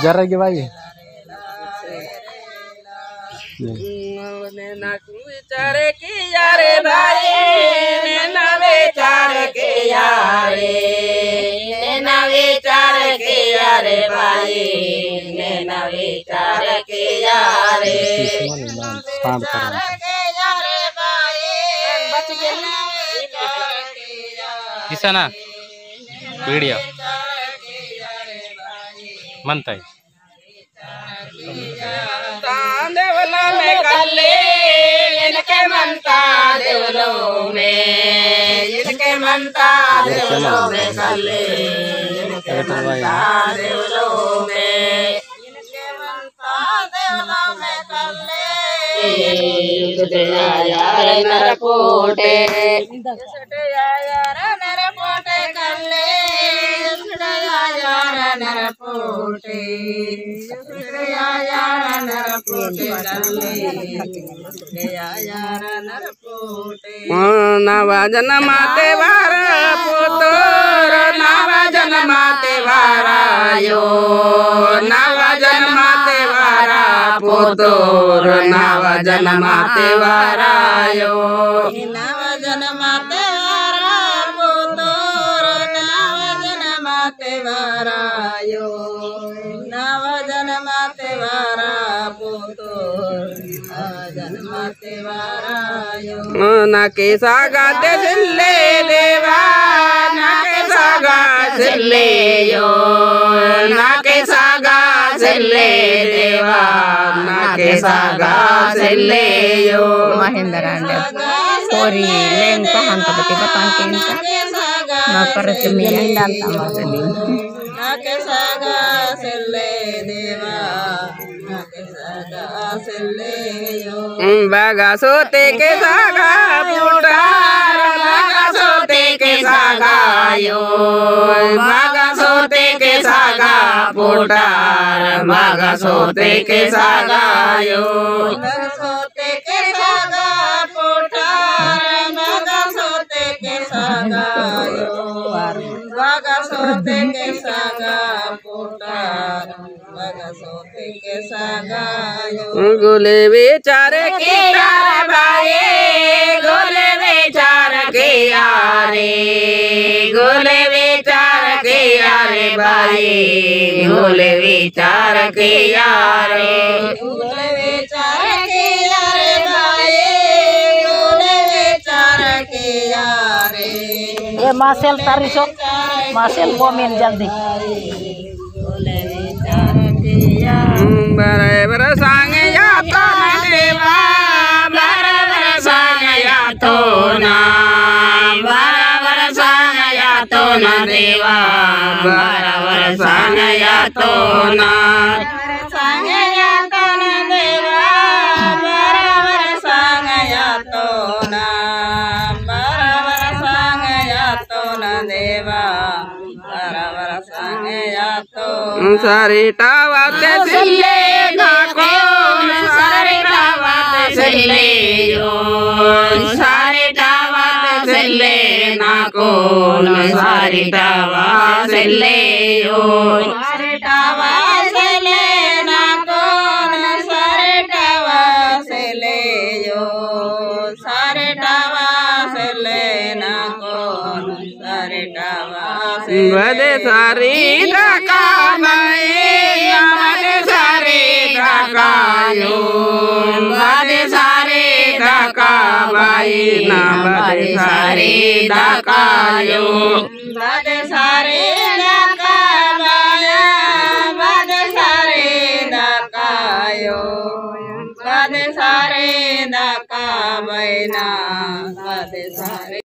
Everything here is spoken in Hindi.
जरा के भाई विचार किया रे भाई ना विचार किया रे ना विचार किया रे भाई ना विचार किया रे किसना वीडियो मनता है देवलों में कल्ले इनके मनता देवलों में इनके मनता देवलों में कल्ले इनके मनता देवलों में इनके मनता देवलों में कल्ले यार नरपोटे यार नरपोटे कल्ले यार नरपोटे यार नरपोटे यार नरपोटे नवा जन्माते वार पुत्र नवा जन्माते वारायो नवा जन्माते वारा पुत्र नवा जन्माते वारायो नवा जन्माते वारा पुत्र नवा जन्माते वारायो नवा जन्माते वारा पुत्र जन्माते वारायो नाके सागाते जिल्ले देवा नाके सागा जिल्ले यो नाके सागा जिल्ले देवा नाके सागा जिल्ले यो Mahendra story leng tahan tiba-tiba tangkin na peresmian dan tamat ini नाके सागा जिल्ले देवा नाके सागा जिल्ले यो बागा सोते के सागा पुटार बागा सोते के सागा यो बागा सोते के सागा पुटार बागा सोते के सागा यो सोते के सागा पुटार बागा सोते के सागा यो बागा सोते के सागा पुटार बागा सोते के सागा यो गोले विचार के यार भाई गोले विचार के यारे गोले विचार के यारे भाई गोले विचार के यारे गोले विचार के यारे भाई गोले विचार के यारे ये मासेल तारिसok मासेल komen जल्दी गोले विचार के यार बरे बरे सांगे या तो देवा बरे बरे सांगे या तो ना बरे बरे सांगे या तो ना देवा बरे बरे सांगे या तो ना सांगे या तो ना देवा बरे बरे सांगे या तो ना बरे बरे सांगे या तो ना देवा बरे बरे सांगे या तो सारी टावाते सिले नाको सारी टावाते सिले यो सारी टावाते सिले नाको सारी टावा सिले यो सारी टावा सिले नाको सारी टावा सिले यो सारी टावा सिले नाको सारी टावा बदे सारी डाका बदे सारे डाकायो बदे सारे डाका भाई ना बदे सारे डाकायो बदे सारे डाका बाया बदे सारे डाकायो बदे सारे डाका बैना बदे सारे